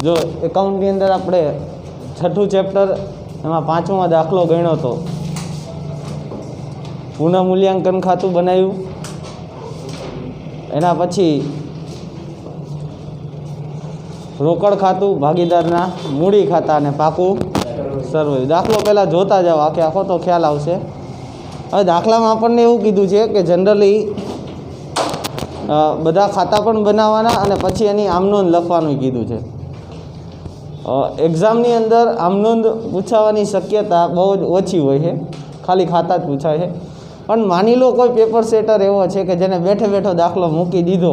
જો એકાઉન્ટની અંદર આપણે છઠ્ઠું ચેપ્ટર એમાં 5મો દાખલો ગણ્યો હતો. પુનઃ મૂલ્યાંકન ખાતું બનાવ્યું, એના પછી રોકડ ખાતું, ભાગીદારના મૂડી ખાતા અને પાકું સર્વે. દાખલો પહેલાં જોતા જાઓ, આખો તો ખ્યાલ આવશે. હવે દાખલામાં આપણને એવું કીધું છે કે જનરલી બધા ખાતા પણ બનાવવાના અને પછી એની આમનોંધ લખવાનું કીધું છે. એક્ઝામની અંદર આમનોંધ પૂછાવાની શક્યતા બહુ જ ઓછી હોય છે, ખાલી ખાતા જ પૂછાય છે. પણ માની લો કોઈ પેપર સેટર એવો છે કે જેને બેઠે બેઠો દાખલો મૂકી દીધો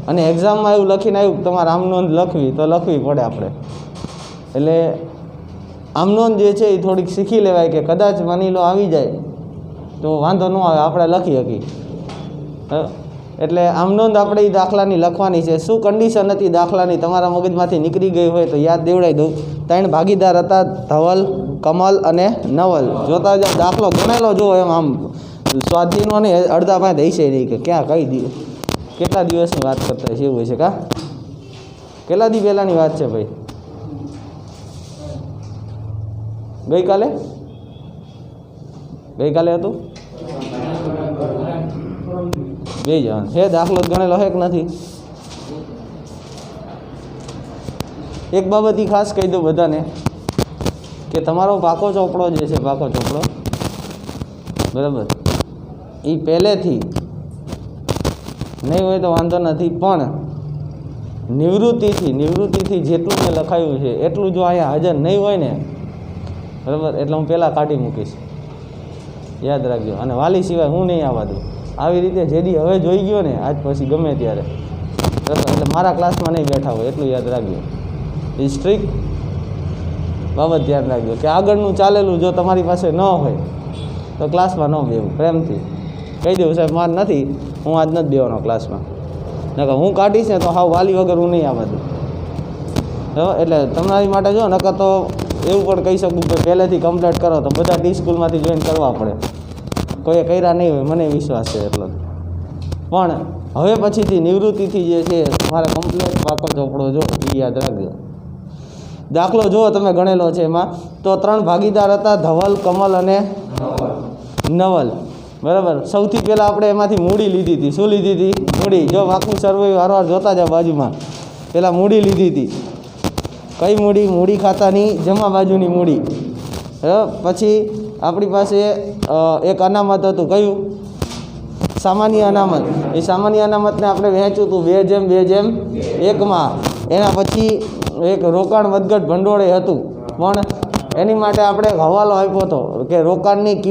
અને એક્ઝામમાં એવું લખીને આવ્યું કે તમારે આમનોંધ લખવી, તો લખવી પડે આપણે. એટલે આમનોંધ જે છે એ થોડીક શીખી લેવાય કે કદાચ માની લો આવી જાય તો વાંધો ન આવે, આપણે લખી શકીએ. એટલે આમનોંધ આપણે એ દાખલાની લખવાની છે. શું કન્ડિશન હતી દાખલાની તમારા મગજમાંથી નીકળી ગઈ હોય તો યાદ દેવડાવી દઉં. 3 ભાગીદાર હતા, ધવલ, કમલ અને નવલ. જોતા જાઓ, દાખલો ગણેલો જો એમ આમ સ્વાધીનો ને અડધા પાસે દઈશે નહીં કે ક્યાં કઈ દિવસ કેટલા દિવસની વાત કરતા છે એવું હોય છે. કા કેટલા દી પહેલાંની વાત છે ભાઈ? ગઈકાલે હતું. બે જણ હે, દાખલો ગણેલો હે કે નથી? એક બાબત એ ખાસ કહી દઉં બધાને કે તમારો પાકો ચોપડો જે છે, પાકો ચોપડો બરાબર, એ પહેલેથી નહીં હોય તો વાંધો નથી, પણ નિવૃત્તિથી જેટલું મેં લખાયું છે એટલું જો અહીંયા હાજર નહીં હોય ને બરાબર, એટલે હું પહેલાં કાઢી મૂકીશ, યાદ રાખજો. અને વાલી સિવાય હું નહીં આવવા દઉં. આવી રીતે જેડી હવે જોઈ ગયો ને આજ પછી ગમે ત્યારે બરાબર, એટલે મારા ક્લાસમાં નહીં બેઠા હોય એટલું યાદ રાખજો. એ સ્ટ્રિક્ટ બાબત ધ્યાન રાખજો કે આગળનું ચાલેલું જો તમારી પાસે ન હોય તો ક્લાસમાં ન બેવું. પ્રેમથી કહી દઉં, સાહેબ માર નથી, હું આજ નથી બેવાનો ક્લાસમાં, નકર હું કાઢીશ ને તો હાવ વાલી વગર હું નહીં આવવા દઉં. એટલે તમારી માટે જો નકર તો એવું પણ કહી શકું કે પહેલેથી કમ્પ્લીટ કરો તો બધા ટી સ્કૂલમાંથી જોઈન કરવા પડે. કોઈએ કર્યા નહીં હોય, મને વિશ્વાસ છે એટલો. પણ હવે પછીથી નિવૃત્તિથી જે છે તમારે કમ્પ્લીટ પાકો ચોપડો જો એ યાદ રાખજો. દાખલો જુઓ તમે ગણેલો છે એમાં તો 3 ભાગીદાર હતા, ધવલ, કમલ અને નવલ બરાબર. સૌથી પહેલાં આપણે એમાંથી મૂડી લીધી હતી. શું લીધી હતી? મૂડી. જો આખું સર્વે વારવાર જોતા જાઓ બાજુમાં. પહેલાં મૂડી લીધી હતી. કઈ મૂડી? મૂડી ખાતાની જમા બાજુની મૂડી. પછી આપણી પાસે એક અનામત હતું. કયું? સામાન્ય અનામત. એ સામાન્ય અનામતને આપણે વહેંચ્યું હતું 2:2:1માં. એના પછી એક રોકાણ વધઘટ ભંડોળે હતું, પણ એની માટે આપણે હવાલો આપ્યો હતો કે રોકાણની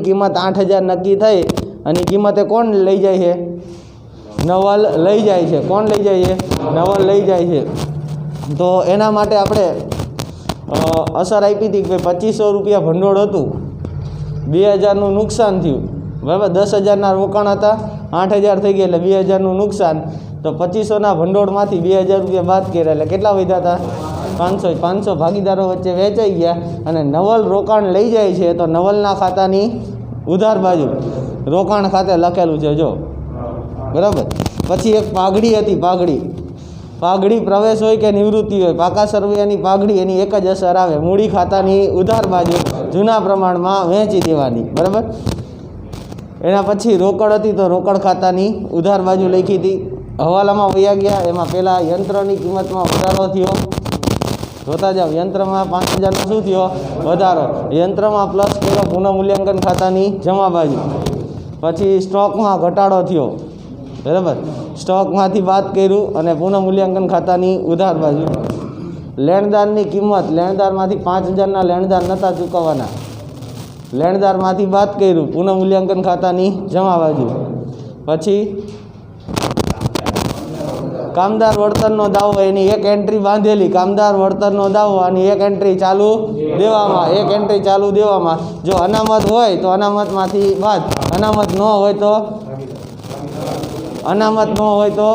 કિંમત 8,000 નક્કી થઈ અને કિંમતે કોણ લઈ જાય છે? નવલ લઈ જાય છે. કોણ લઈ જાય છે? નવલ લઈ જાય છે. તો એના માટે આપણે અસર આપી હતી કે 2500 રૂપિયા ભંડોળ હતું, 2,000નું નુકસાન થયું બરાબર. 10,000ના રોકાણ હતા, 8,000 થઈ ગયા એટલે 2,000નું નુકસાન. તો 2500ના ભંડોળમાંથી 2,000 રૂપિયા બાદ કર્યા એટલે કેટલા વધ્યા હતા? 500 ભાગીદારો વચ્ચે વહેંચાઈ ગયા. અને નવલ રોકાણ લઈ જાય છે તો નવલના ખાતાની ઉધાર બાજુ રોકાણ ખાતે લખેલું છે જો બરાબર. પછી એક પાઘડી હતી. પાઘડી પ્રવેશ હોય કે નિવૃત્તિ હોય, પાકા સર્વેની પાઘડી એની એક જ અસર આવે, મૂડી ખાતાની ઉધાર બાજુ જૂના પ્રમાણમાં વહેંચી દેવાની બરાબર. એના પછી રોકડ હતી તો રોકડ ખાતાની ઉધાર બાજુ લખી હતી. હવાલામાં વયા ગયા. એમાં પહેલાં યંત્રની કિંમતમાં વધારો થયો. જોતા જાઓ, યંત્રમાં 5,000નો શું થયો? વધારો. યંત્રમાં પ્લસ કર્યો પુનઃ મૂલ્યાંકન ખાતાની જમા બાજુ. પછી સ્ટોકમાં ઘટાડો થયો બરાબર. સ્ટોકમાંથી બાદ કર્યું અને પુનઃ મૂલ્યાંકન ખાતાની ઉધાર બાજુ. લેણદારની કિંમત, લેણદારમાંથી 5,000ના લેણદાર નહોતા ચૂકવવાના, લેણદારમાંથી બાદ કર્યું પુનઃ મૂલ્યાંકન ખાતાની જમા બાજુ. પછી કામદાર વળતરનો દાવો, એની એક એન્ટ્રી બાંધેલી, કામદાર વળતરનો દાવો અને એક એન્ટ્રી ચાલુ દેવામાં. જો અનામત હોય તો અનામતમાંથી બાદ, અનામત ન હોય તો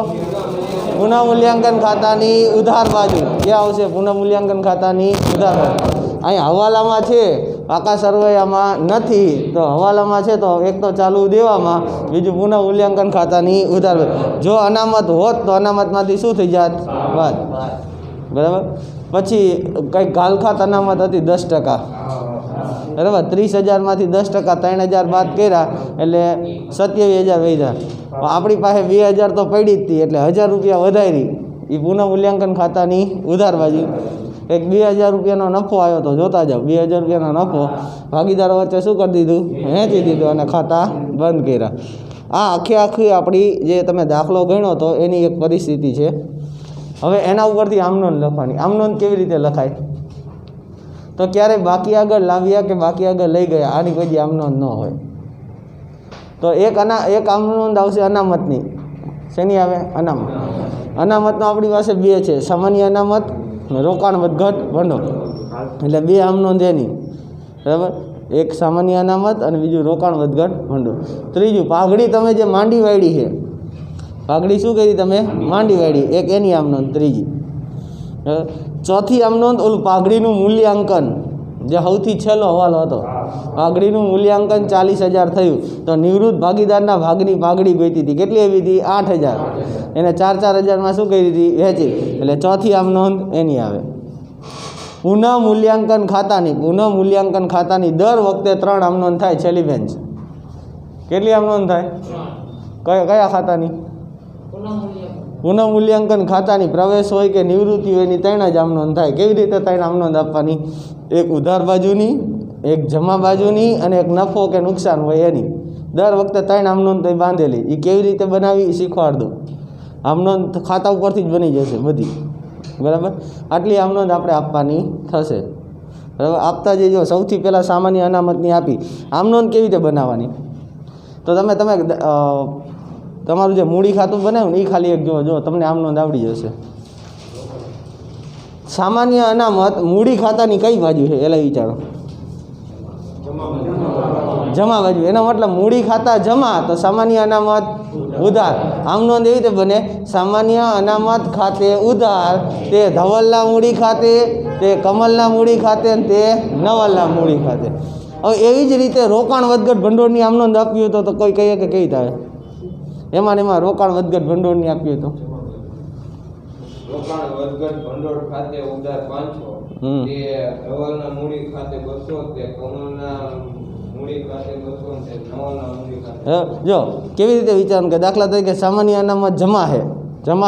પુનઃ મૂલ્યાંકન ખાતાની ઉધાર બાજુ. ક્યાં આવશે? પુનઃ મૂલ્યાંકન ખાતાની ઉધાર બાજુ. અહીં હવાલામાં છે પાકા સરવૈયામાં નથી તો હવાલામાં છે, તો એક તો ચાલુ દેવામાં, બીજું પુનઃ મૂલ્યાંકન ખાતાની ઉધાર. જો અનામત હોત તો અનામતમાંથી શું થઈ જાત? વાત. બરાબર. પછી કંઈક ઘાલખાત અનામત હતી 10%. બરાબર. 30,000માંથી 10%, 3,000 બાદ કર્યા એટલે 27,000 વધ્યા. આપણી પાસે 2,000 તો પડી જ હતી એટલે 1,000 રૂપિયા વધારી, એ પુનઃ મૂલ્યાંકન ખાતાની ઉધાર બાજુ. એક 2,000 રૂપિયાનો નફો આવ્યો તો જોતા જાઓ, 2,000 રૂપિયાનો નફો ભાગીદારો વચ્ચે શું કરી દીધું? વહેંચી દીધું અને ખાતા બંધ કર્યા. આ આખી આપણી જે તમે દાખલો ગણ્યો તો એની એક પરિસ્થિતિ છે. હવે એના ઉપરથી આમનોંધ લખવાની. આમનોંધ કેવી રીતે લખાય? તો ક્યારે બાકી આગળ લાવ્યા કે બાકી આગળ લઈ ગયા, આની કોઈ આમનોંધ ન હોય. તો એક આમનોંધ આવશે અનામતની. શેની આવે? અનામત. અનામતનો આપણી પાસે 2 છે, સામાન્ય અનામત, રોકાણ વધઘટ ભંડોળ. એટલે 2 આમનોંધ એની. બરાબર. એક સામાન્ય અનામત અને બીજું રોકાણ વધઘટ ભંડોળ. ત્રીજું પાઘડી તમે જે માંડી વાળી છે, પાઘડી શું કરી તમે? માંડી વાળી, એક એની આમનોંધ ત્રીજી. ચોથી આમનોંધ ઓલું પાઘડીનું મૂલ્યાંકન, જે સૌથી છેલ્લો હવાલો હતો. પાઘડીનું મૂલ્યાંકન 40,000 થયું તો નિવૃત્ત ભાગીદારના ભાગની પાઘડી ગોતી હતી. કેટલી આવી હતી? 8,000. એને 4,000માં શું કરી હતી? વહેંચી. એટલે ચોથી આમનોંધ એની આવે. પુનઃ મૂલ્યાંકન ખાતાની દર વખતે 3 આમનોંધ થાય. છેલ્લી બેન્ચ કેટલી આમનોંધ થાય? કયા ખાતાની? પુનઃ મૂલ્યાંકન ખાતાની. પ્રવેશ હોય કે નિવૃત્તિ હોય એની 3 જ આમનોંધ થાય. કેવી રીતે 3 આમનોંધ આપવાની? એક ઉધાર બાજુની, એક જમા બાજુની અને એક નફો કે નુકસાન હોય એની. દર વખતે 3 આમનોંધ બાંધેલી. એ કેવી રીતે બનાવી એ શીખવાડ દઉં. આમનોંધ ખાતા ઉપરથી જ બની જશે બધી. બરાબર. આટલી આમનોંધ આપણે આપવાની થશે. બરાબર. આપતા જજો. સૌથી પહેલાં સામાન્ય અનામતની આપી. આમનોંધ કેવી રીતે બનાવવાની? તો તમે તમારું જે મૂડી ખાતું બનાવ્યું ને એ ખાલી એક જો તમને આમનોંધ આવડી જશે. સામાન્ય અનામત મૂડી ખાતાની કઈ બાજુ છે? એટલે વિચારો. જમા બાજુ. એનો મતલબ મૂડી ખાતા જમા તો સામાન્ય અનામત ઉધાર. આમનોંધ એવી રીતે બને, સામાન્ય અનામત ખાતે ઉધાર, તે ધવલના મૂડી ખાતે, તે કમલના મૂડી ખાતે, તે નવલના મૂડી ખાતે. હવે એવી જ રીતે રોકાણ વધઘટ ભંડોળની આમનોંધ આપી તો કોઈ કહીએ કે કઈ થાય? એમાં રોકાણ વધઘટ ભંડોળની આપીએ તો રોકાણ વધઘટ ભંડોળ ખાતે ઉધાર 500, તે ધવલના મૂડી ખાતે 200, તે કમલના મૂડી ખાતે 200, તે નવલના મૂડી ખાતે. જો કેવી રીતે વિચારવાનું કે દાખલા તરીકે સામાન્ય અનામત જમા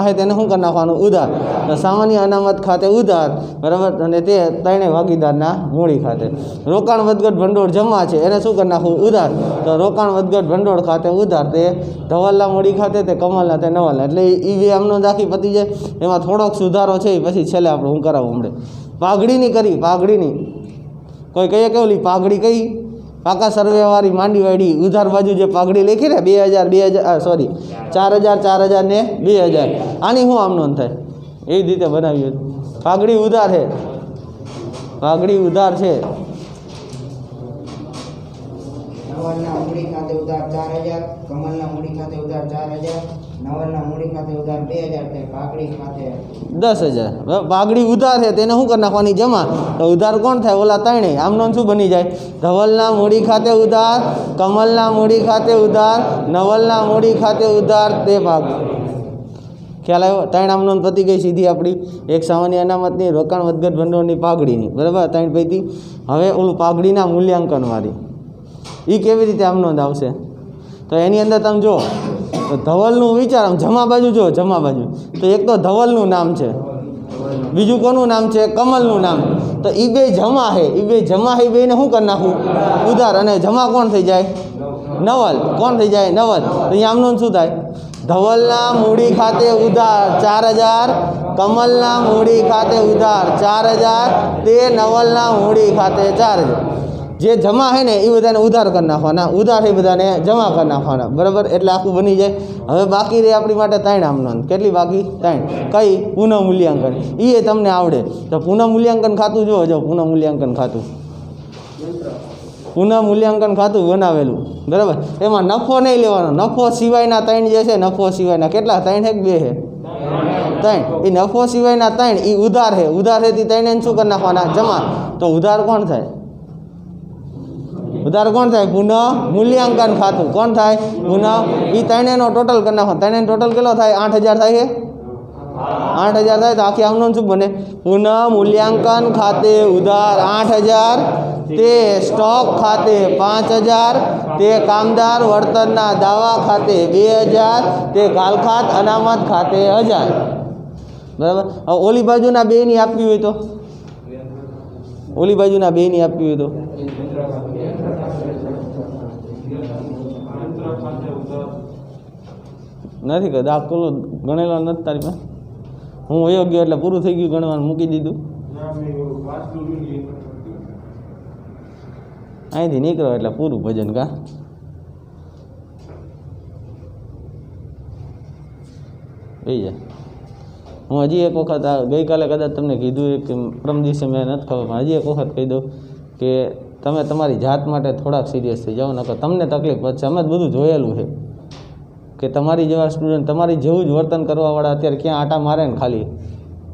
છે તેને શું કરી નાખવાનું? ઉધાર. તો સામાન્ય અનામત ખાતે ઉધાર. બરાબર. અને તે 3 ભાગીદારના મૂડી ખાતે. રોકાણ વધઘટ ભંડોળ જમા છે એને શું કરી નાખવું? ઉધાર. તો રોકાણ વધઘટ ભંડોળ ખાતે ઉધાર, તે ધવલના મૂડી ખાતે, તે કમલના, તે નવલના. એટલે એ 2 આમનોંધ આખી પતી જાય. એમાં થોડોક સુધારો છે પછી છેલ્લે આપણે હું કરાવું હમણાં. પાઘડીની કરી. પાઘડીની કોઈ કહીએ કે ઓલી પાઘડી કઈ? પાકા સરવેવાળી માંડી વાળી ઉધાર બાજુ જે પાઘડી લખી ને 4,000 ને 2,000. આની શું આમનોંધ થાય? એવી રીતે બનાવી. પાઘડી ઉધાર છે. પાઘડી ઉધાર છે. નવલના મૂડી ખાતે ઉધાર 4,000, કમલના મૂડી ખાતે ઉધાર 4,000, નવલના મૂડી ખાતે ઉધાર 2,000, તે પાઘડી ખાતે 10,000. પાઘડી ઉધાર છે તેને શું કરી નાખવાની? જમા. તો ઉધાર કોણ થાય? ઓલા 3. આમનોંધ શું બની જાય? ધવલના મૂડી ખાતે ઉધાર, કમલના મૂડી ખાતે ઉધાર, નવલના મૂડી ખાતે ઉધાર, તે ભાગ. ખ્યાલ આવ્યો? 3 આમનોંધ પતી ગઈ સીધી આપણી. એક સામાન્ય અનામતની, રોકાણ વધઘટ ભંડોળની, પાઘડીની. બરાબર. 3 પૈકી. હવે ઓલું પાઘડીના મૂલ્યાંકનવાળી એ કેવી રીતે આમનોંધ આવશે? તો એની અંદર તમે જો તો ધવલનું વિચાર, જમા બાજુ જો, જમા બાજુ તો એક તો ધવલનું નામ છે, બીજું કોનું નામ છે? કમલનું નામ. તો એ 2 જમા છે. એ 2 જમા છે. એ 2ને શું કરી નાખવું? ઉધાર. અને જમા કોણ થઈ જાય? નવલ. કોણ થઈ જાય? નવલ. તો અહીંયા આમનોંધ શું થાય? ધવલના મૂડી ખાતે ઉધાર 4,000, કમલના મૂડી ખાતે ઉધાર 4,000, તે નવલના મૂડી ખાતે 4,000. જે જમા છે ને એ બધાને ઉધાર કરી નાખવાના, ઉધાર એ બધાને જમા કરી નાખવાના. બરાબર. એટલે આખું બની જાય. હવે બાકી રહે આપણી માટે 3 આમનોંધ. કેટલી બાકી? 3. કઈ? પુનઃ મૂલ્યાંકન. એ તમને આવડે તો પુનઃ મૂલ્યાંકન ખાતું જો પુનઃ મૂલ્યાંકન ખાતું, પુનઃ મૂલ્યાંકન ખાતું બનાવેલું. બરાબર. એમાં નફો નહીં લેવાનો. નફો સિવાયના 3 જે છે, નફો સિવાયના કેટલા? 3 છે કે 2 છે? 3. એ નફો સિવાયના 3 એ ઉધાર છે. ઉધાર છે તે 3 શું કરી નાખવાના? જમા. તો ઉધાર કોણ થાય? ઉધાર કોણ થાય? પુનઃ મૂલ્યાંકન ખાતું. કોણ થાય? પુનઃ. એ ત્રણેયનો ટોટલ કરી નાખો. ત્રણેયનો ટોટલ કેટલો થાય? 8,000 થાય છે. 8,000 થાય તો આખી આમનો શું બને? પુનઃ મૂલ્યાંકન ખાતે ઉધાર 8,000, તે સ્ટોક ખાતે 5,000, તે કામદાર વળતરના દાવા ખાતે 2,000, તે ગાલખાત અનામત ખાતે 1,000. બરાબર. હવે ઓલી બાજુના બેની આપવી હોય તો, ઓલી બાજુના બેની આપવી હોય તો નથી કે દાખલો ગણેલો નથી તારી પાસે? હું વયો ગયો એટલે પૂરું થઈ ગયું ગણવાનું, મૂકી દીધું. અહીંથી નીકળો એટલે પૂરું ભજન. કા થઈ જાય. હું હજી એક વખત ગઈકાલે કદાચ તમને કીધું કે પ્રમ દિવસે મેં નથી ખબર, પણ હજી એક વખત કહી દઉં કે તમે તમારી જાત માટે થોડાક સિરિયસ થઈ જાઓ, નકર તમને તકલીફ પડશે. અમે જ બધું જોયેલું છે કે તમારી જેવા સ્ટુડન્ટ, તમારી જેવું જ વર્તન કરવાવાળા અત્યારે ક્યાં આટા મારે ને ખાલી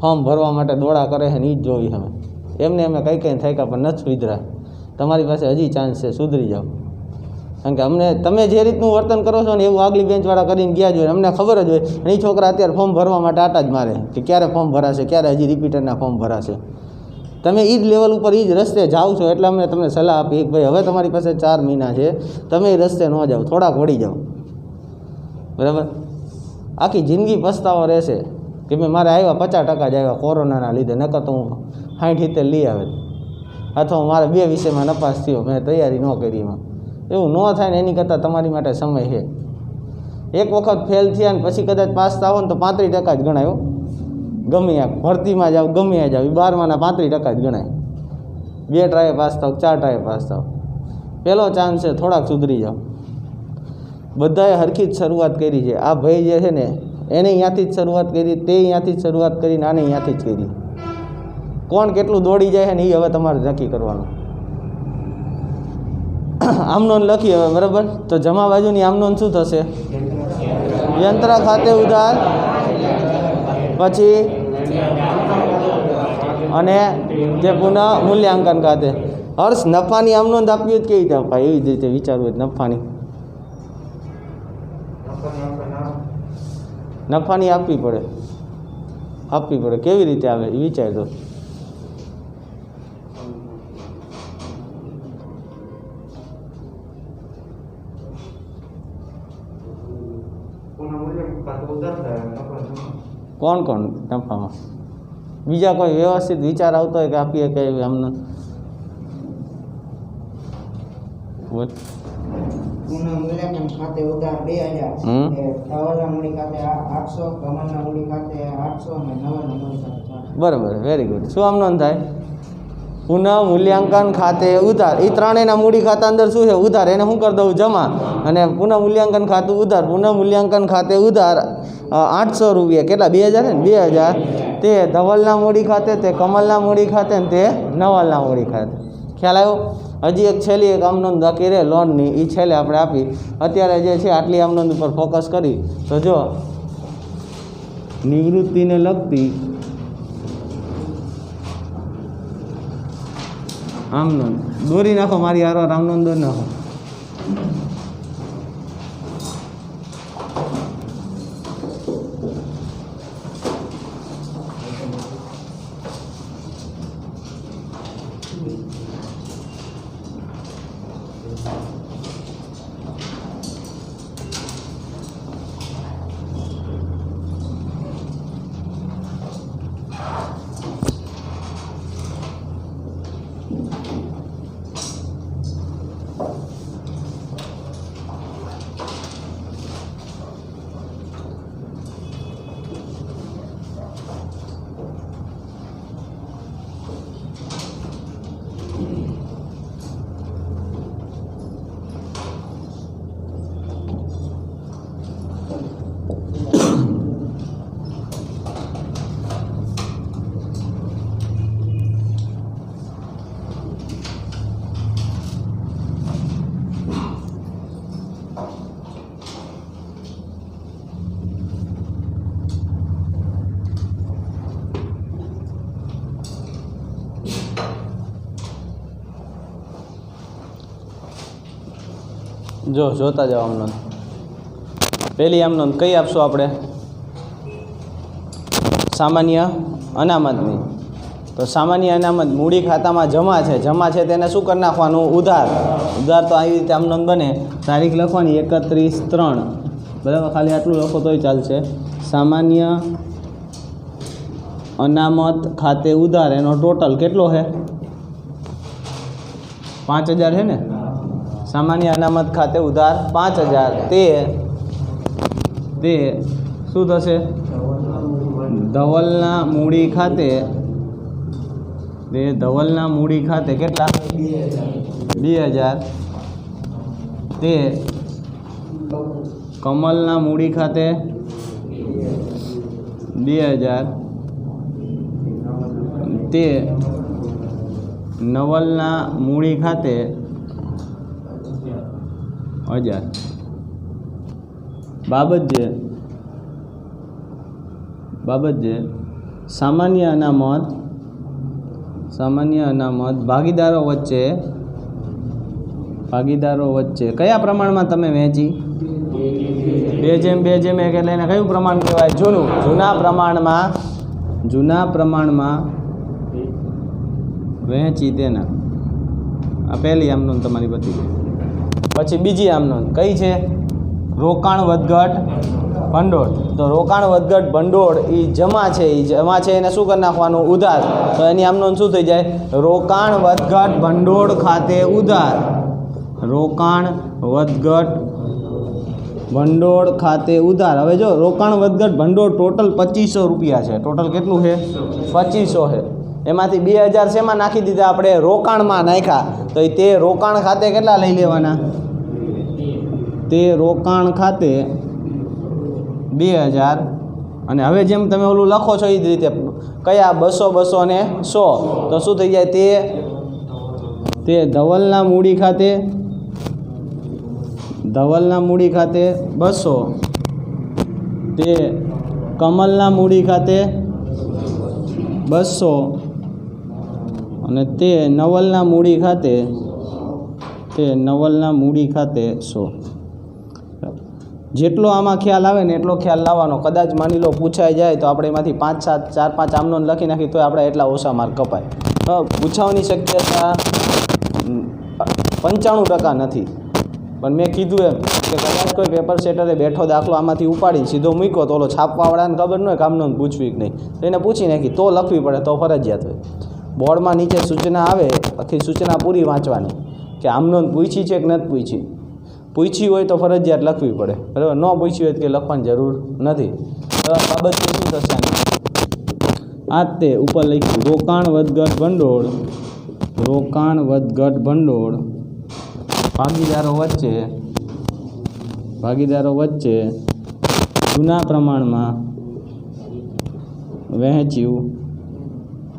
ફોર્મ ભરવા માટે દોડા કરે છે ને એ જ જોઈ. અમે એમને અમે કંઈ થાક્યા પણ નથી સુધરા. તમારી પાસે હજી ચાન્સ છે, સુધરી જાઓ. કારણ કે અમને તમે જે રીતનું વર્તન કરો છો ને એવું આગલી બેન્ચવાળા કરીને ગયા જોઈએ, અમને ખબર જ હોય. અને એ છોકરા અત્યારે ફોર્મ ભરવા માટે આટા જ મારે કે ક્યારે ફોર્મ ભરાશે, ક્યારે હજી રિપીટરના ફોર્મ ભરાશે. તમે એ જ લેવલ ઉપર એ જ રસ્તે જાઓ છો એટલે અમને તમને સલાહ આપી કે ભાઈ હવે તમારી પાસે 4 મહિના છે, તમે એ રસ્તે ન જાઓ, થોડાક વળી જાઓ. બરાબર. આખી જિંદગી પસ્તાવો રહેશે કે મેં મારે આવ્યા 50% જ આવ્યા કોરોનાના લીધે, નકર તો હું 60-70 લઈ આવે, અથવા મારે 2 વિષયમાં નપાસ થયો, મેં તૈયારી ન કરી. એમાં એવું ન થાય ને એની કરતાં તમારી માટે સમય છે. એક વખત ફેલ થયા ને પછી કદાચ પાસ થાવો ને તો 35% જ ગણાય. ગમે આ ભરતીમાં જાઓ, ગમે આ જાઓ, 12માના 35% જ ગણાય. 2 ટ્રાય પાસ થાવ, 4 ટ્રાય પાસ થાવ. પહેલો ચાન્સ છે, થોડાક સુધરી જાઓ. બધાએ હરખી જ શરૂઆત કરી છે. આ ભાઈ જે છે ને એને અહીંયાથી જ શરૂઆત કરી, તે અહીંયાથી જ શરૂઆત કરીને આને અહીંયાથી જ કરી. કોણ કેટલું દોડી જાય છે ને એ હવે તમારે નક્કી કરવાનું. આમનોન લખીએ હવે. બરાબર. તો જમા બાજુની આમનોન શું થશે? યંત્ર ખાતે ઉધાર, પછી અને તે પુનઃ મૂલ્યાંકન ખાતે. હર્ષ, નફાની આમનોંધ આપવી હોય કેવી રીતે અપાય? એવી જ રીતે વિચારવું હોય નફાની આપવી પડે. કેવી રીતે આવે એ વિચાર દો. કોણ નફામાં બીજા કોઈ વ્યવસ્થિત વિચાર આવતો હોય કે આપીએ કે અમને? બોલ. પુનઃ મૂલ્યાંકન ખાતે ઉધાર 2,000, ધવલના મૂડી ખાતે 800, કમલના મૂડી ખાતે 800 અને નવલના મૂડી ખાતે 400. બરાબર. Very good. શું આમનો થાય? પુનઃ મૂલ્યાંકન ખાતે ઉધાર. એ ત્રણેયના મૂડી ખાતા અંદર શું છે? ઉધાર. એને શું કરી દઉં? જમા. અને પુનઃ મૂલ્યાંકન ખાતું ઉધાર. પુનઃ મૂલ્યાંકન ખાતે ઉધાર 800 રૂપિયા. કેટલા? 2,000 ને? 2,000. તે ધવલના મૂડી ખાતે, તે કમલના મૂડી ખાતે ને તે નવલના મૂડી ખાતે. ખ્યાલ આવ્યો? હજી એક છેલ્લી એક આમનોંધ બાકી રહે લોનની, એ છેલ્લે આપણે આપી. અત્યારે જે છે આટલી આમનોંધ ઉપર ફોકસ કરી તો જો નિવૃત્તિને લગતી આમનોંધ દોરી નાખો. મારી હારવાર આમનોંધ દોરી નાખો. જોતા જાઓ આમ નોંધ. પહેલી આમ નોંધ કઈ આપશો આપણે? સામાન્ય અનામતની. તો સામાન્ય અનામત મૂડી ખાતામાં જમા છે તેને શું કરી નાખવાનું? ઉધાર. તો આવી રીતે આમ નોંધ બને. તારીખ લખવાની 31/3, બરાબર. ખાલી આટલું લખો તોય ચાલશે. સામાન્ય અનામત ખાતે ઉધાર, એનો ટોટલ કેટલો છે? 5000 છે ને. સામાન્ય અનામત ખાતે ઉધાર 5000, તે શું થશે? ધવલના મૂડી ખાતે કેટલા? 2000. તે કમલના મૂડી ખાતે 2000. તે નવલના મૂડી ખાતે 1000. બાબત જે સામાન્ય અનામત ભાગીદારો વચ્ચે કયા પ્રમાણમાં તમે વહેંચી? 2:1 એટલે એને કયું પ્રમાણ કહેવાય? જૂના પ્રમાણમાં વહેંચી તેના. આ પહેલી આમ નોંધ તમારી બધી. પછી બીજી આમ નોંધ કઈ છે? રોકાણ વધઘટ ભંડોળ. તો રોકાણ વધઘટ ભંડોળ એ જમા છે એને શું કરી નાખવાનું? ઉધાર. તો એની આમ નોંધ શું થઈ જાય? રોકાણ વધઘટ ભંડોળ ખાતે ઉધાર. રોકાણ વધઘટ ભંડોળ ખાતે ઉધાર. હવે જો રોકાણ વધઘટ ભંડોળ ટોટલ 2500 રૂપિયા છે. ટોટલ કેટલું છે? 2500 છે. એમાંથી 2000 શેમાં નાખી દીધા આપણે? રોકાણમાં નાખ્યા. તો તે રોકાણ ખાતે કેટલા લઈ લેવાના? તે રોકાણ ખાતે 2000. અને હવે જેમ તમે ઓલું લખો છો એ જ રીતે કયા? 200, 200 ને 100. તો શું થઈ જાય? તે ધવલના મૂડી ખાતે 200. તે કમલના મૂડી ખાતે 200. અને તે નવલના મૂડી ખાતે 100. જેટલો આમાં ખ્યાલ આવે ને એટલો ખ્યાલ લાવવાનો. કદાચ માની લો પૂછાઈ જાય તો આપણે એમાંથી 4-5 આમ નોંધ લખી નાખી તો આપણે એટલા ઓછા માર્ક કપાય. પૂછાવાની શક્યતા 95% નથી. પણ મેં કીધું એમ કે કદાચ કોઈ પેપર સેટરે બેઠો દાખલો આમાંથી ઉપાડી સીધો મૂક્યો તો ઓલો છાપવાવાળાને ખબર ન હોય કે આમ નોંધ પૂછવી કે નહીં, તો એને પૂછી નાખી તો લખવી પડે, તો ફરજિયાત હોય. બોર્ડમાં નીચે સૂચના આવે, આખી સૂચના પૂરી વાંચવાની કે આમ નોંધ પૂછી છે કે નથી પૂછી. પૂછી હોય તો ફરજિયાત લખવી પડે, બરાબર. ન પૂછી હોય તો કે લખવાની જરૂર નથી. તો બાબત શું થશે? આ તે ઉપર લખ્યું રોકાણ વધઘટ ભંડોળ ભાગીદારો વચ્ચે જૂના પ્રમાણમાં વહેંચ્યું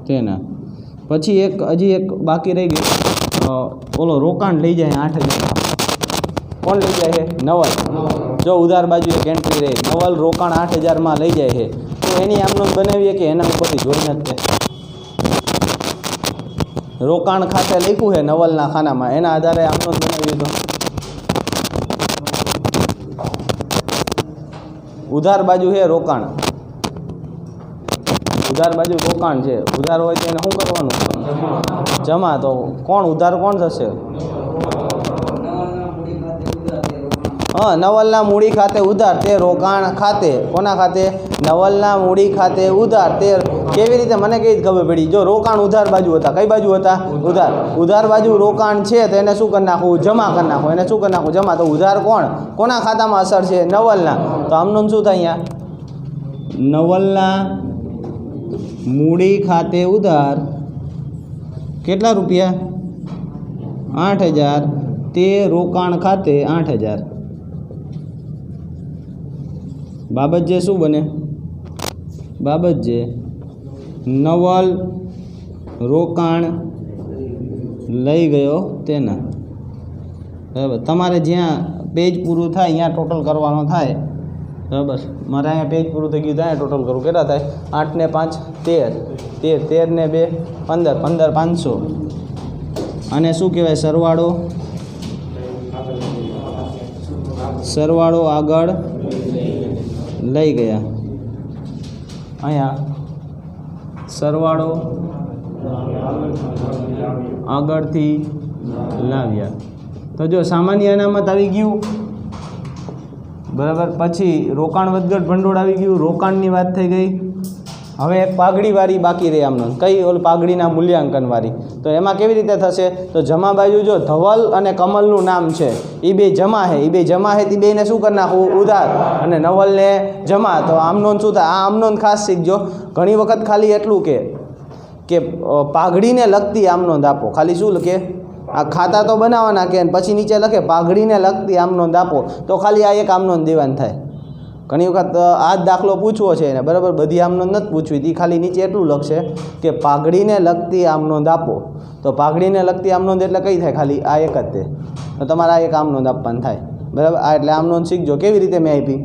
તેના. પછી હજી એક બાકી રહી ગયું. ઓલો રોકાણ લઈ જાય 8000. કોણ લઈ જાય છે? નવલ. જો ઉધાર બાજુ એક એન્ટ્રી રહી, નવલ રોકાણ 8000માં લઈ જાય છે. તો એની આમ નોંધ બનાવીએ કે એના ઉપરથી જોઈને જ રોકાણ ખાતે લખ્યું છે નવલના ખાનામાં, એના આધારે આમ નોંધ બનાવી તો ઉધાર બાજુ છે રોકાણ. છે. ઉધાર હોય તો એને શું કરવાનું? જમા. તો કોણ ઉધાર કોણ થશે? નવલના મૂડી ખાતે ઉધાર. તે રોકાણ ખાતે કોના ખાતે? નવલના મૂડી ખાતે ઉધાર. તે કેવી રીતે મને કઈ ખબર પડી? જો રોકાણ ઉધાર બાજુ હતા. કઈ બાજુ હતા? ઉધાર બાજુ રોકાણ છે તો એને શું કરી નાખવું? જમા કરી નાખવું. એને શું કરી નાખવું? જમા. તો ઉધાર કોના ખાતામાં અસર છે? નવલના. તો આમનું શું થાય? અહીંયા નવલના મૂડી ખાતે ઉધાર કેટલા રૂપિયા? 8000. તે રોકાણ ખાતે 8000. બાબત જે શું બને? બાબત જે નવલ રોકાણ લઈ ગયો તેના. બરાબર. તમારે જ્યાં પેજ પૂરું થાય અહીંયા ટોટલ કરવાનો થાય. બરાબર. મારે અહીંયા પેજ પૂરું થઈ ગયું ત્યાં ટોટલ કરવું. કેટલા થાય? 8 ને 5 13. 13 ને 2 15. 15 500. અને શું કહેવાય? સરવાળો સરવાળો આગળ લઈ ગયા. અહીંયા સરવાળો આગળથી લાવ્યા. તો જો સામાન્ય અનામત આવી ગયું, બરાબર. પછી રોકાણ વધઘટ ભંડોળ આવી ગયું, રોકાણની વાત થઈ ગઈ. હવે એક પાઘડીવાળી બાકી રહી આમનો, કઈ ઓલી પાઘડીના મૂલ્યાંકનવાળી. તો એમાં કેવી રીતે થશે? તો જમા બાજુ જો ધવલ અને કમલનું નામ છે, એ બે જમા છે, એ બે જમા છે, તે બેને શું કરી નાખવું? ઉધાર. અને નવલને જમા. તો આમનોન શું થાય? આ આમનોન ખાસ શીખજો. ઘણી વખત ખાલી એટલું કે પાઘડીને લગતી આમનોંધ આપો. ખાલી શું લખે? આ ખાતા તો બનાવવાના કે પછી નીચે લખે પાઘડીને લગતી આમનોંધ આપો, તો ખાલી આ એક આમનોંધ દેવાની થાય. ઘણી વખત આ જ દાખલો પૂછવો છે એને, બરાબર, બધી આમનોંધ નથી પૂછવી, તે ખાલી નીચે એટલું લખશે કે પાઘડીને લગતી આમનોંધ આપો. તો પાઘડીને લગતી આમનોંધ એટલે કઈ થાય? ખાલી આ એક જ તે. તો તમારે આ એક આમનોંધ આપવાની થાય, બરાબર. આ એટલે આમનોંધ શીખજો. કેવી રીતે મેં આપી?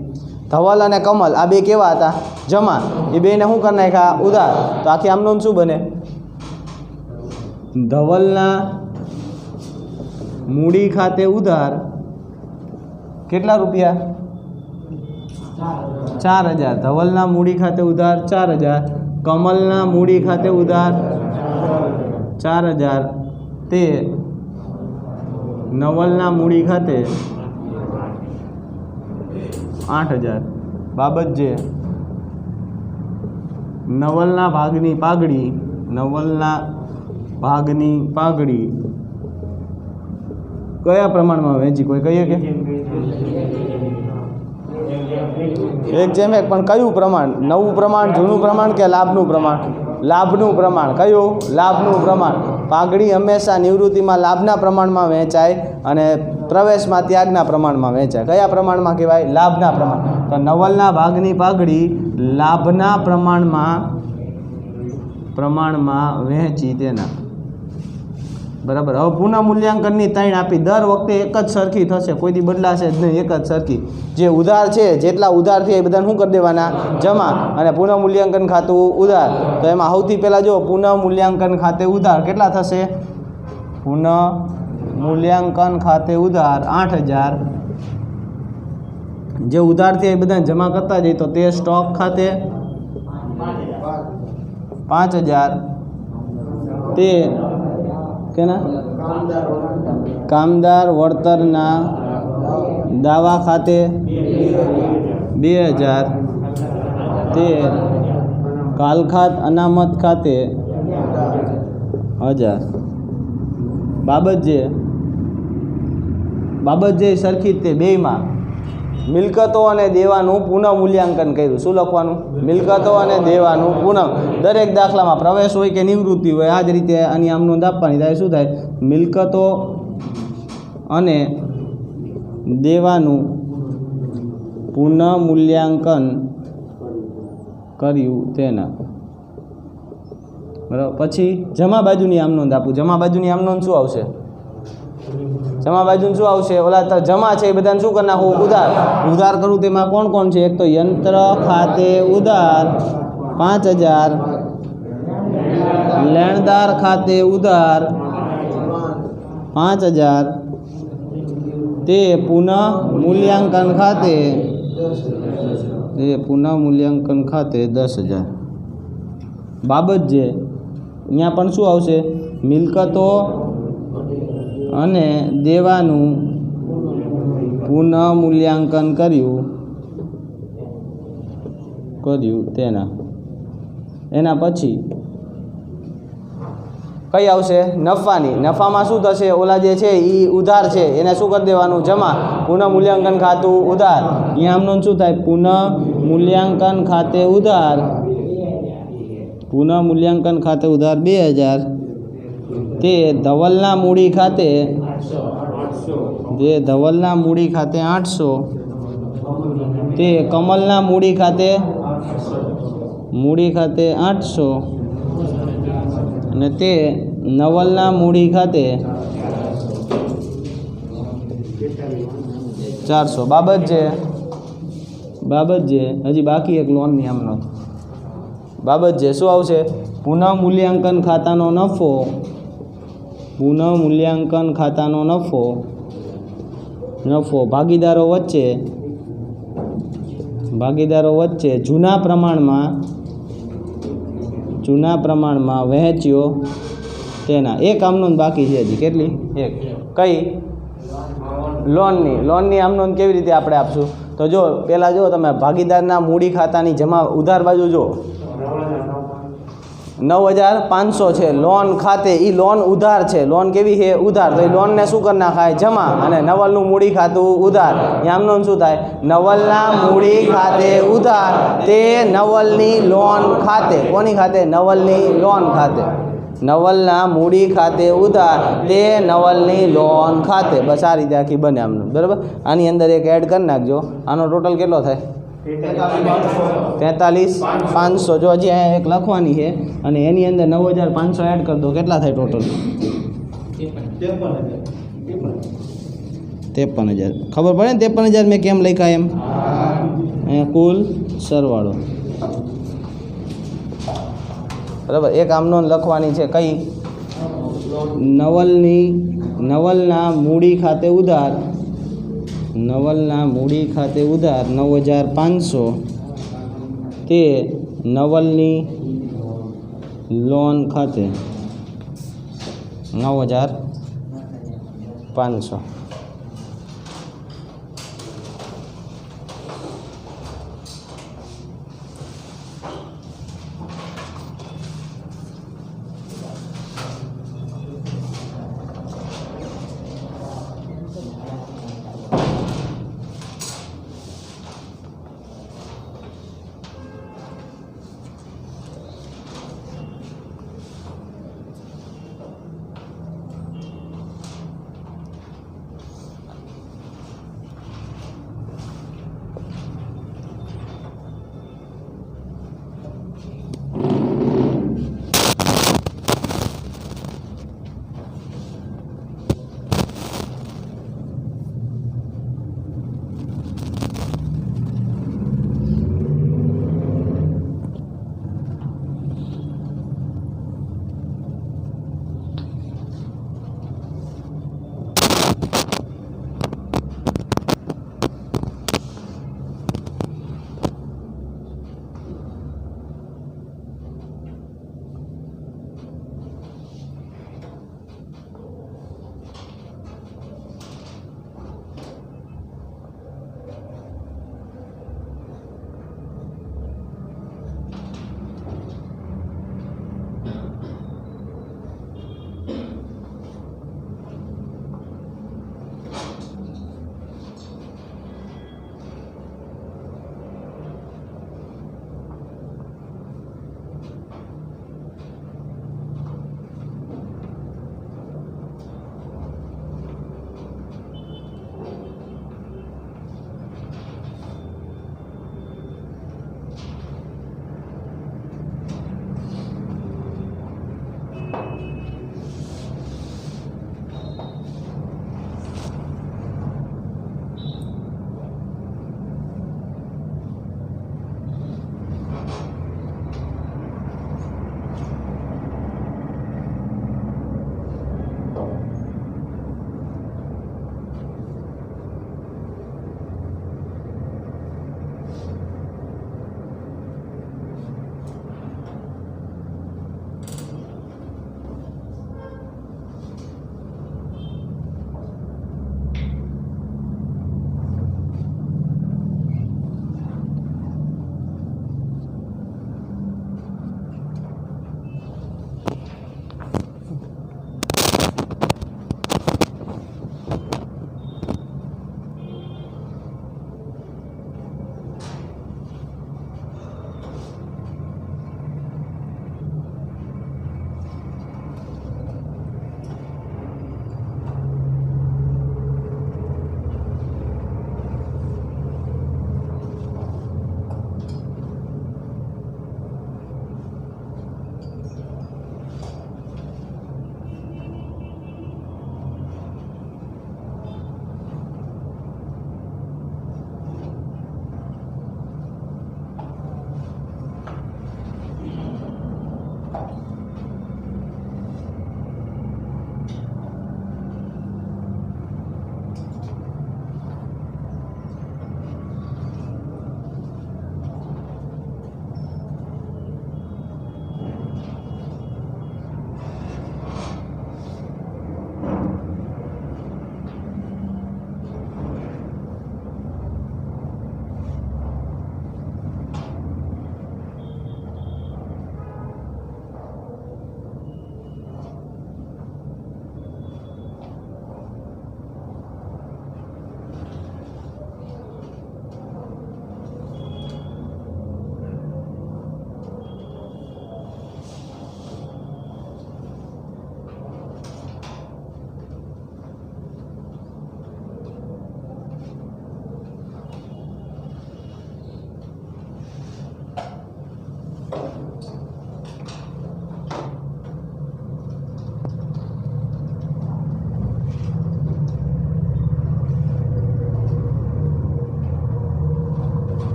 ધવલ અને કમલ આ બે કેવા હતા? જમા. એ બેને શું કરી નાખ્યા? ઉધાર. તો આખી આમનોંધ શું બને? ધવલના મૂડી ખાતે ઉધાર કેટલા રૂપિયા? 4000. ધવલના મૂડી ખાતે ઉધાર 4000. કમલના મૂડી ખાતે ઉધાર 4000. તે નવલના મૂડી ખાતે 8000. બાબત જે નવલના ભાગની પાઘડી, નવલના ભાગની પાઘડી કયા પ્રમાણમાં વહેંચી? કોઈ કહીએ કે એક જેમ એક, પણ કયું પ્રમાણ? નવું પ્રમાણ, જૂનું પ્રમાણ કે લાભનું પ્રમાણ? લાભનું પ્રમાણ. કયું? લાભનું પ્રમાણ. પાઘડી હંમેશા નિવૃત્તિમાં લાભના પ્રમાણમાં વહેંચાય અને પ્રવેશમાં ત્યાગના પ્રમાણમાં વહેંચાય. કયા પ્રમાણમાં કહેવાય? લાભના પ્રમાણ. તો નવલના ભાગની પાઘડી લાભના પ્રમાણમાં વહેંચી તેના, બરાબર. હવે પુનઃ મૂલ્યાંકનની 3 આપી. દર વખતે એક જ સરખી થશે, કોઈથી બદલાશે જ નહીં, એક જ સરખી. જે ઉધાર છે, જેટલા ઉધાર થયા એ બધાને શું કરી દેવાના? જમા. અને પુનઃ મૂલ્યાંકન ખાતું ઉધાર. તો એમાં સૌથી પહેલાં જો પુનઃ મૂલ્યાંકન ખાતે ઉધાર કેટલા થશે? પુનઃ મૂલ્યાંકન ખાતે ઉધાર 8000. જે ઉધાર થયા એ બધાને જમા કરતા જઈએ તો તે સ્ટોક ખાતે 5000. તે કેના? કામદાર વળતરના દાવા ખાતે 2000. તે કાલખાત અનામત ખાતે 1000. બાબત જે સરખી જ તે બેયમાં મિલકતો અને દેવાનું પુનઃ મૂલ્યાંકન કર્યું. શું લખવાનું? મિલકતો અને દેવાનું પુનઃ. દરેક દાખલામાં પ્રવેશ હોય કે નિવૃત્તિ હોય આ જ રીતે આની આમનોંધ આપવાની થાય. શું થાય? મિલકતો અને દેવાનું પુનઃ મૂલ્યાંકન કર્યું તેના, બરાબર. પછી જમા બાજુની આમનોંધ આપું. જમા બાજુની આમનોંધ શું આવશે? જમા બાજુ શું આવશે? ઓલા જમા છે એ બધાને શું કરી નાખવું? ઉધાર. ઉધાર કરું તેમાં કોણ કોણ છે? એક તો યંત્ર ખાતે ઉધાર 5000. લેણદાર ખાતે ઉધાર 5000. તે પુનઃ મૂલ્યાંકન ખાતે 10000. બાબત જે અહીંયા પણ શું આવશે? મિલકતો અને દેવાનું પુનઃ મૂલ્યાંકન કર્યું તેના. એના પછી કઈ આવશે? નફાની. નફામાં શું થશે? ઓલા જે છે એ ઉધાર છે એને શું કરી દેવાનું? જમા. પુનઃ મૂલ્યાંકન ખાતું ઉધાર. અહીંયા આમનો શું થાય? પુનઃ મૂલ્યાંકન ખાતે ઉધાર. પુનઃ મૂલ્યાંકન ખાતે ઉધાર 2000. તે ધવલના મૂડી ખાતે 800. તે કમલના મૂડી ખાતે 800. અને તે નવલના મૂડી ખાતે 400. બાબત જે હજી બાકી એક લોનની આમનો. બાબત જે શું આવશે? પુનઃ મૂલ્યાંકન ખાતાનો નફો. નફો ભાગીદારો વચ્ચે જૂના પ્રમાણમાં વહેંચ્યો તેના એક આમનોંધ બાકી છે હજી કેટલી એક કઈ લોનની આમનોંધ કેવી રીતે આપણે આપશું તો જો પહેલાં જો તમે ભાગીદારના મૂડી ખાતાની જમા ઉધાર બાજુ જો 9,500 છે લોન ખાતે એ લોન ઉધાર છે લોન કેવી છે ઉધાર તો એ લોનને શું કરી નાખાય જમા અને નવલનું મૂડી ખાતું ઉધાર આમનોંધ શું થાય નવલના મૂડી ખાતે ઉધાર તે નવલની લોન ખાતે કોની ખાતે નવલની લોન ખાતે નવલના મૂડી ખાતે ઉધાર તે નવલની લોન ખાતે બસ આ રીતે આખી બને આમનું બરાબર આની અંદર એક એડ કરી નાખજો આનો ટોટલ કેટલો થાય 43,500 જો હજી અહીંયા એક લખવાની છે અને એની અંદર 9,500 એડ કરી દો કેટલા થાય ટોટલ 53,000 ખબર પડે ને 53,000 મેં કેમ લખ્યા એમ અહીંયા કુલ સરવાળો બરાબર એક આમનો લખવાની છે કઈ નવલના મૂડી ખાતે ઉધાર 9,500 તે નવલની લોન ખાતે 9,500 9,500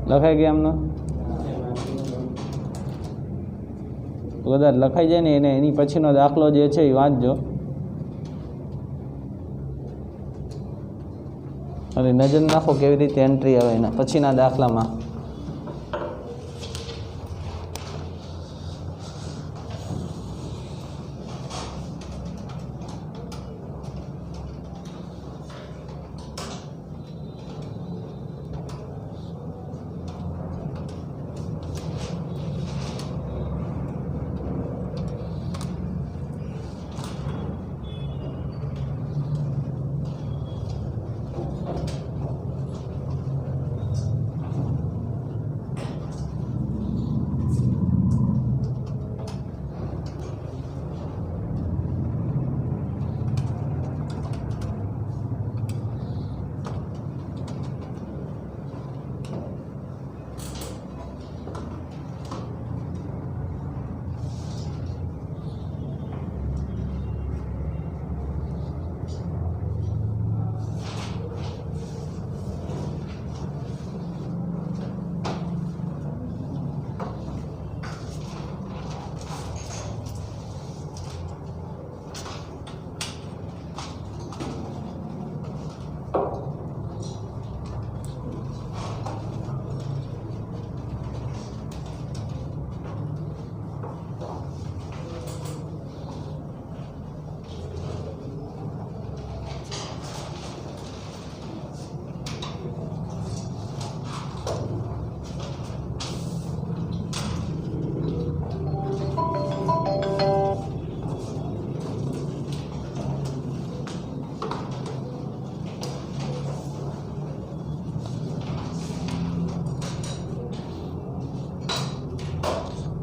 લખાઈ ગયા એમનો કદાચ લખાઈ જાય ને એને એની પછીનો દાખલો જે છે એ વાંચજો અને નજર નાખો કેવી રીતે એન્ટ્રી આવે એના પછીના દાખલામાં.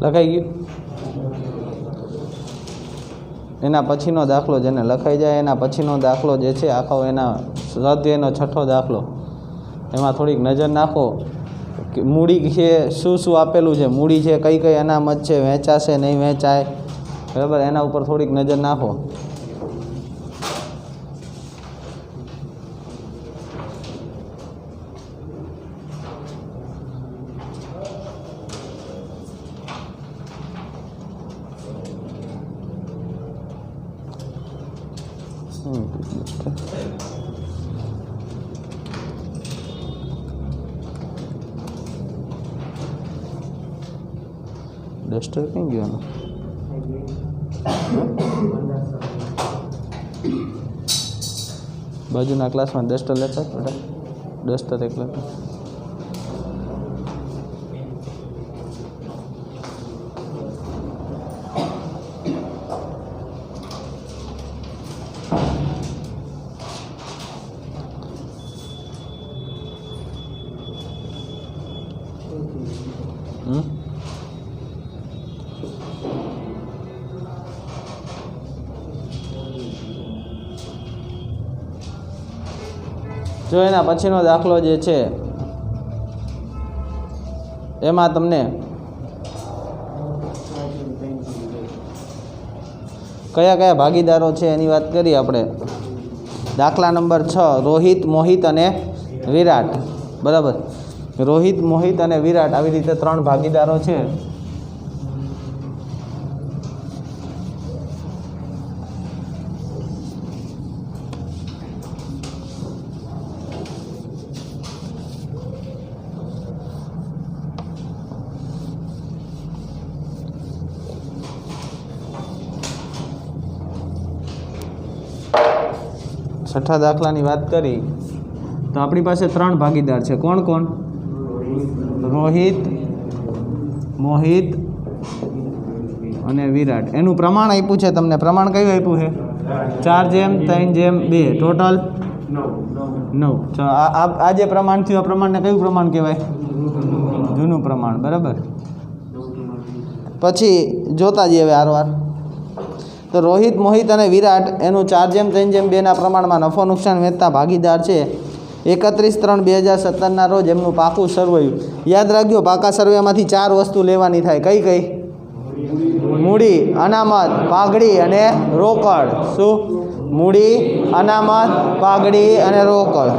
લખાઈ ગયું. એના પછીનો દાખલો જેને લખાઈ જાય એના પછીનો દાખલો જે છે આખો એના સ્વાધ્યાયનો 6થો દાખલો એમાં થોડીક નજર નાખો કે મૂડી છે શું શું આપેલું છે, મૂડી છે કઈ કઈ અનામત છે, વેચાશે નહીં વેચાય, બરાબર, એના ઉપર થોડીક નજર નાખો. ડસ્ટર ક્યાં ગયું? બાજુના ક્લાસમાં ડસ્ટર લેતા બેટા, ડસ્ટર એક લેતા. જો એના પછીનો દાખલો જે છે એમાં તમને કયા કયા ભાગીદારો છે એની વાત કરીએ આપણે. દાખલા નંબર 6 રોહિત, મોહિત અને વિરાટ, બરાબર. રોહિત, મોહિત અને વિરાટ આવી રીતે 3 ભાગીદારો છે. છઠ્ઠા દાખલાની વાત કરી તો આપણી પાસે 3 ભાગીદાર છે. કોણ કોણ? રોહિત, મોહિત અને વિરાટ. એનું પ્રમાણ આપ્યું છે તમને. પ્રમાણ કયું આપ્યું છે? 4:3:2, ટોટલ 9. આ જે પ્રમાણ થયું આ પ્રમાણને કયું પ્રમાણ કહેવાય? જૂનું પ્રમાણ, બરાબર. પછી જોતા જઈએ હવે આરવાર. તો રોહિત, મોહિત અને વિરાટ એનું 4:3:2 પ્રમાણમાં નફો નુકસાન વેચતા ભાગીદાર છે. 31/3/2017 રોજ એમનું પાકું સર્વેયું. યાદ રાખજો, પાકા સર્વેમાંથી 4 વસ્તુ લેવાની થાય. કઈ કઈ? મૂડી, અનામત, પાઘડી અને રોકડ. શું? મૂડી, અનામત, પાઘડી અને રોકડ.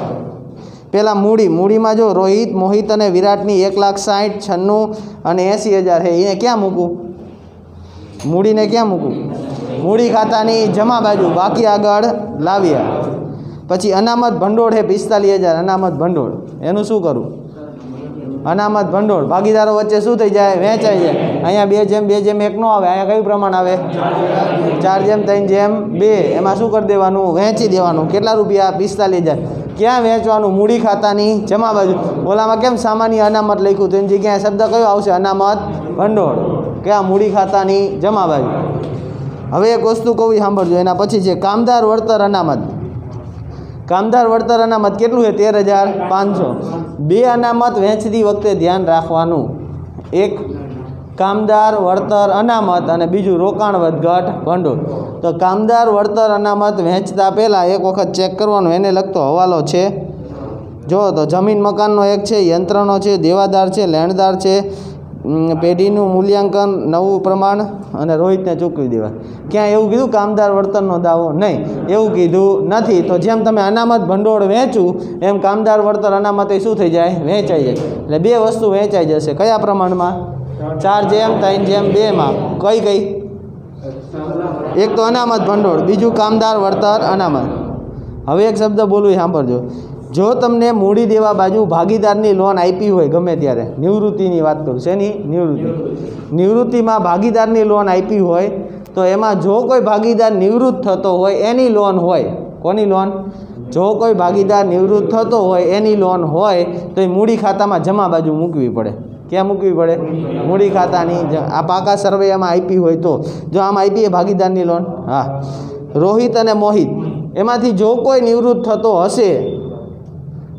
પહેલાં મૂડીમાં જો રોહિત, મોહિત અને વિરાટની 1,60,000, 96 અને 80,000 છે. એને ક્યાં મૂકું? મૂડીને ક્યાં મૂકું? મૂડી ખાતાની જમા બાજુ, બાકી આગળ લાવ્યા. પછી અનામત ભંડોળ છે 45,000, અનામત ભંડોળ, એનું શું કરું? અનામત ભંડોળ ભાગીદારો વચ્ચે શું થઈ જાય? વહેંચાઈ જાય. અહીંયા 2:1 નો આવે, અહીંયા કયું પ્રમાણ આવે? 4:3:2. એમાં શું કરી દેવાનું? વહેંચી દેવાનું. કેટલા રૂપિયા? 45,000. ક્યાં વહેંચવાનું? મૂડી ખાતાની જમા બાજુ. ઓલામાં કેમ સામાન્ય અનામત લખ્યું તો એની જગ્યાએ શબ્દ કયો આવશે? અનામત ભંડોળ. ક્યાં? મૂડી ખાતાની જમા બાજુ. હવે એક વસ્તુ કહું, સાંભળજો. એના પછી છે કામદાર વળતર અનામત. કામદાર વળતર અનામત કેટલું છે? 13,500. 2 અનામત વહેંચતી વખતે ધ્યાન રાખવાનું. એક કામદાર વળતર અનામત અને બીજું રોકાણ વધઘટ ભંડોળ. તો કામદાર વળતર અનામત વહેંચતા પહેલાં એક વખત ચેક કરવાનું, એને લગતો હવાલો છે. જો તો જમીન મકાનનો એક છે, યંત્રનો છે, દેવાદાર છે, લેણદાર છે, પેઢીનું મૂલ્યાંકન, નવું પ્રમાણ અને રોહિતને ચૂકવી દેવા. ક્યાં એવું કીધું કામદાર વળતરનો દાવો? નહીં, એવું કીધું નથી. તો જેમ તમે અનામત ભંડોળ વહેંચું એમ કામદાર વળતર અનામત શું થઈ જાય? વહેંચાઈ જાય. એટલે 2 વસ્તુ વહેંચાઈ જશે. કયા પ્રમાણમાં? 4:3:2 માં. કઈ? એક તો અનામત ભંડોળ, બીજું કામદાર વળતર અનામત. હવે એક શબ્દ બોલું, સાંભળજો. જો તમને મૂડી દેવા બાજુ ભાગીદારની લોન આપી હોય ગમે ત્યારે, નિવૃત્તિની વાત કરું, શેની? નિવૃત્તિમાં ભાગીદારની લોન આપી હોય તો એમાં જો કોઈ ભાગીદાર નિવૃત્ત થતો હોય એની લોન હોય. કોની લોન? જો કોઈ ભાગીદાર નિવૃત્ત થતો હોય એની લોન હોય તો એ મૂડી ખાતામાં જમા બાજુ મૂકવી પડે. ક્યાં મૂકવી પડે? મૂડી ખાતાની. આ પાકા સર્વેમાં આપી હોય તો. જો આમ આપીએ ભાગીદારની લોન, હા. રોહિત અને મોહિત એમાંથી જો કોઈ નિવૃત્ત થતો હશે,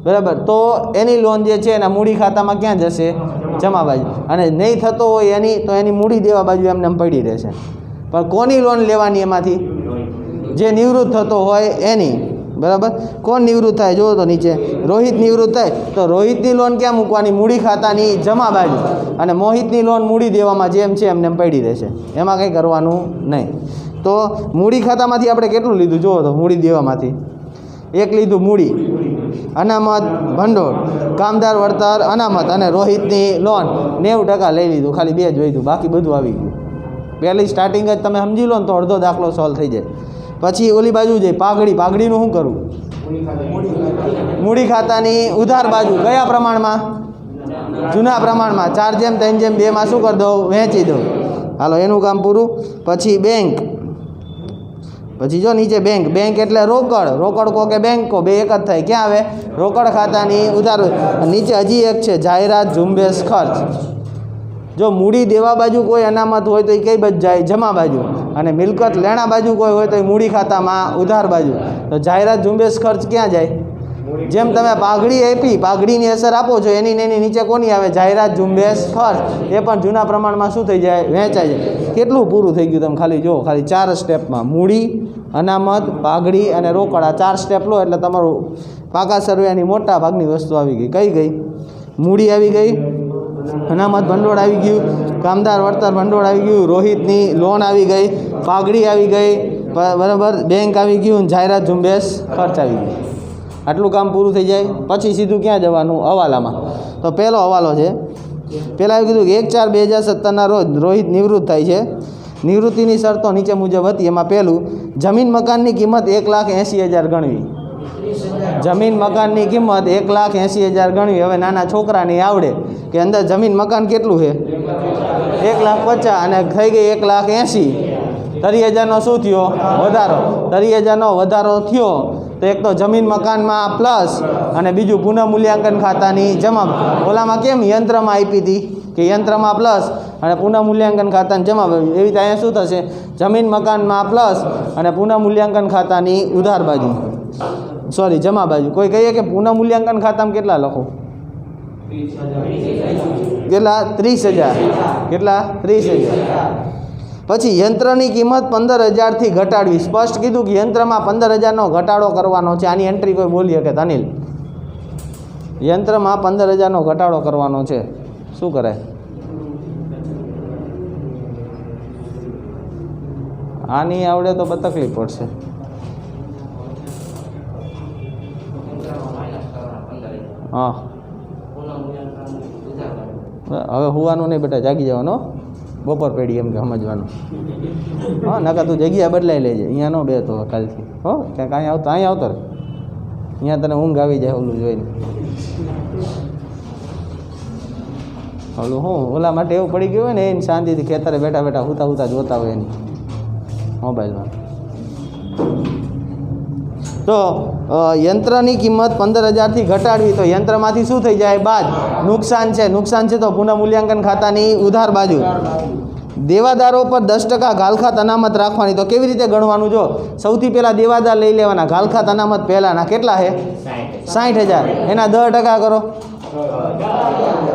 બરાબર, તો એની લોન જે છે એના મૂડી ખાતામાં ક્યાં જશે? જમા બાજુ. અને નહીં થતો હોય એની, તો એની મૂડી દેવા બાજુ એમને પડી રહેશે. પણ કોની લોન લેવાની એમાંથી? જે નિવૃત્ત થતો હોય એની. બરાબર. કોણ નિવૃત્ત થાય? જુઓ તો નીચે રોહિત નિવૃત્ત થાય તો રોહિતની લોન ક્યાં મૂકવાની? મૂડી ખાતાની જમા બાજુ. અને મોહિતની લોન મૂડી દેવામાં જેમ છે એમને પડી રહેશે, એમાં કંઈ કરવાનું નહીં. તો મૂડી ખાતામાંથી આપણે કેટલું લીધું? જુઓ તો મૂડી દેવામાંથી એક લીધું મૂડી, અનામત ભંડોળ, કામદાર વળતર અનામત અને રોહિતની લોન 90% લઈ લીધું. ખાલી 2 જ વધ્યું, બાકી બધું આવી ગયું. પહેલી સ્ટાર્ટિંગ જ તમે સમજી લો ને તો અડધો દાખલો સોલ્વ થઈ જાય. પછી ઓલી બાજુ જઈ પાઘડીનું શું કરવું? મૂડી ખાતાની ઉધાર બાજુ. કયા પ્રમાણમાં? જૂના પ્રમાણમાં. 4:3:2 માં શું કરી દઉં? વહેંચી દઉં. હાલો, એનું કામ પૂરું. પછી બેંક. પછી જો નીચે બેંક એટલે રોકડ કો કે બેંક કો, 2 એક જ થાય. ક્યાં આવે? રોકડ ખાતાની ઉધાર. નીચે હજી એક છે જાહેરાત ઝુંબેશ ખર્ચ. જો મૂડી દેવા બાજુ કોઈ અનામત હોય તો એ કઈ બાજુ જાય? જમા બાજુ. અને મિલકત લેણા બાજુ કોઈ હોય તો એ મૂડી ખાતામાં ઉધાર બાજુ. તો જાહેરાત ઝુંબેશ ખર્ચ ક્યાં જાય? જેમ તમે પાઘડી આપી, પાઘડીની અસર આપો છો, એની નીચે કોની આવે? જાહેરાત ઝુંબેશ ખર્ચ. એ પણ જૂના પ્રમાણમાં શું થઈ જાય? વહેંચાઈ જાય. કેટલું પૂરું થઈ ગયું? તમે ખાલી જુઓ, ખાલી 4 સ્ટેપમાં મૂડી, અનામત, પાઘડી અને રોકડ. આ 4 સ્ટેપ લો એટલે તમારું પાકા સર્વેની મોટા ભાગની વસ્તુ આવી ગઈ. કઈ? મૂડી આવી ગઈ, અનામત ભંડોળ આવી ગયું, કામદાર વળતર ભંડોળ આવી ગયું, રોહિતની લોન આવી ગઈ, પાઘડી આવી ગઈ, બરાબર, બેંક આવી ગયું, જાહેરાત ઝુંબેશ ખર્ચ આવી ગયું. આટલું કામ પૂરું થઈ જાય. પછી સીધું ક્યાં જવાનું? હવાલામાં. તો પહેલો હવાલો છે. પહેલાં એવું કીધું કે 1/4/2017 રોજ રોહિત નિવૃત્ત થાય છે. નિવૃત્તિની શરતો નીચે મુજબ હતી. એમાં પહેલું, જમીન મકાનની કિંમત 1,80,000 ગણવી. જમીન મકાનની કિંમત 1,80,000 ગણવી. હવે નાના છોકરાને આવડે કે અંદર જમીન મકાન કેટલું છે? 1,50,000 અને થઈ ગઈ 1,80,000. 30,000નો શું થયો? વધારો. 30,000નો વધારો થયો તો એક તો જમીન મકાનમાં પ્લસ અને બીજું પુનઃ મૂલ્યાંકન ખાતાની જમા. ઓલામાં કેમ યંત્રમાં આપી હતી કે યંત્રમાં પ્લસ અને પુનઃ મૂલ્યાંકન ખાતાની જમા. એવી રીતે અહીંયા શું થશે? જમીન મકાનમાં પ્લસ અને પુનઃ મૂલ્યાંકન ખાતાની ઉધાર બાજુ, સોરી જમા બાજુ. કોઈ કહીએ કે પુનઃ મૂલ્યાંકન ખાતામાં કેટલા લખો? કેટલા? 30,000. કેટલા? 30,000. પછી યંત્રની કિંમત 15,000થી ઘટાડવી. સ્પષ્ટ કીધું કે યંત્રમાં 15,000નો ઘટાડો કરવાનો છે. આની એન્ટ્રી કોઈ બોલી શકે? અનિલ, યંત્રમાં 15,000નો ઘટાડો કરવાનો છે. શું કરે? આની આવડે તો તકલીફ પડશે. હા હવે હુવાનું નહીં બેટા, જાગી જવાનો, બપોર પડી એમ કે સમજવાનું. હા નકા તું જગ્યા બદલાઈ લેજે, અહીંયા ન બે તો કાલથી હો, ક્યાંક અહીંયા આવતો રહે, અહીંયા તને ઊંઘ આવી જાય ઓલું જોઈને. ઓલું હું ઓલા માટે એવું પડી ગયું હોય ને, એને શાંતિથી ખેતરે બેઠા બેઠા હુતા જોતા હોય એની મોબાઈલમાં. તો યંત્રની કિંમત 15,000થી ઘટાડવી તો યંત્રમાંથી શું થઈ જાય? બાદ. નુકસાન છે તો પુનઃમૂલ્યાંકન ખાતાની ઉધાર બાજુ. દેવાદારો પર 10% ઘાલખાત અનામત રાખવાની. તો કેવી રીતે ગણવાનું? જો સૌથી પહેલાં દેવાદાર લઈ લેવાના, ઘાલખાત અનામત પહેલાંના કેટલા છે? 60,000. એના 10% કરો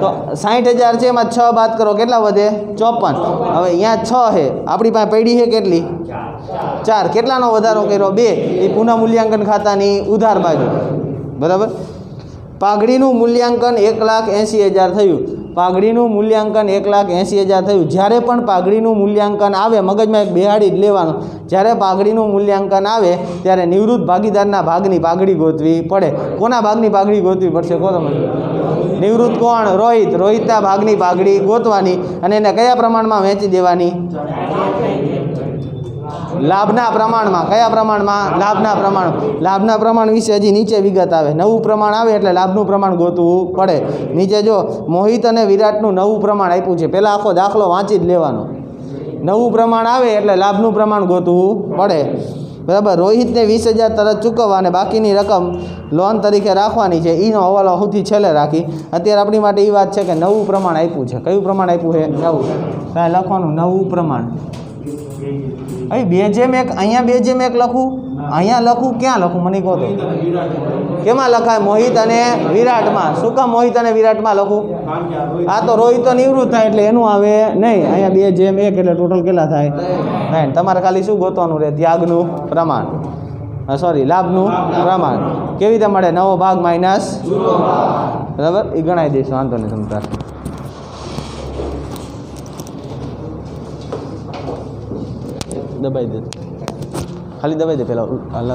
તો 60,000 છે, એમાં 6 બાદ કરો, કેટલા વધે? 54. હવે અહીંયા 6 છે, આપણી પાસે પડી છે કેટલી? 4. કેટલાનો વધારો કર્યો? 2. એ પુનઃમૂલ્યાંકન ખાતાની ઉધાર બાજુ. બરાબર. પાઘડીનું મૂલ્યાંકન 1,80,000 થયું. પાઘડીનું મૂલ્યાંકન 1,80,000 થયું. જ્યારે પણ પાઘડીનું મૂલ્યાંકન આવે, મગજમાં એક બેહાડી જ લેવાનું, જ્યારે પાઘડીનું મૂલ્યાંકન આવે ત્યારે નિવૃત્ત ભાગીદારના ભાગની પાઘડી ગોતવી પડે. કોના ભાગની પાઘડી ગોતવી પડશે? કહો તમે. નિવૃત્ત કોણ? રોહિતના ભાગની પાઘડી ગોતવાની અને એને કયા પ્રમાણમાં વહેંચી દેવાની? લાભના પ્રમાણમાં. કયા પ્રમાણમાં? લાભના પ્રમાણ વિશે હજી નીચે વિગત આવે. નવું પ્રમાણ આવે એટલે લાભનું પ્રમાણ ગોતવું પડે. નીચે જો મોહિત અને વિરાટનું નવું પ્રમાણ આપ્યું છે, પહેલાં આખો દાખલો વાંચી જ લેવાનો. નવું પ્રમાણ આવે એટલે લાભનું પ્રમાણ ગોતવું પડે. બરાબર. રોહિતને 20,000 તરત ચૂકવવા અને બાકીની રકમ લોન તરીકે રાખવાની છે. એનો હવાલો સૌથી છેલ્લે રાખી. અત્યારે આપણી માટે એ વાત છે કે નવું પ્રમાણ આપ્યું છે. કયું પ્રમાણ આપ્યું છે? નવું. કાંઈ લખવાનું નવું પ્રમાણ. અહીં 2:1. અહીંયા 2:1 લખું, અહીંયા લખું, ક્યાં લખું મને કહો તો? કેમાં લખાય? મોહિત અને વિરાટમાં. શું કામ મોહિત અને વિરાટમાં લખું? આ તો રોહિત તો નિવૃત્ત થાય એટલે એનું આવે નહીં. અહીંયા 2:1 એટલે ટોટલ કેટલા થાય? 9. તમારે ખાલી શું ગોતવાનું રહે? ત્યાગનું પ્રમાણ, સોરી લાભનું પ્રમાણ. કેવી રીતે મળે? નવો ભાગ માઇનસ. બરાબર. એ ગણાવી દઈશું, વાંધો નહીં સમતા. દબાઈ દે, ખાલી દબાઈ દે પેલા.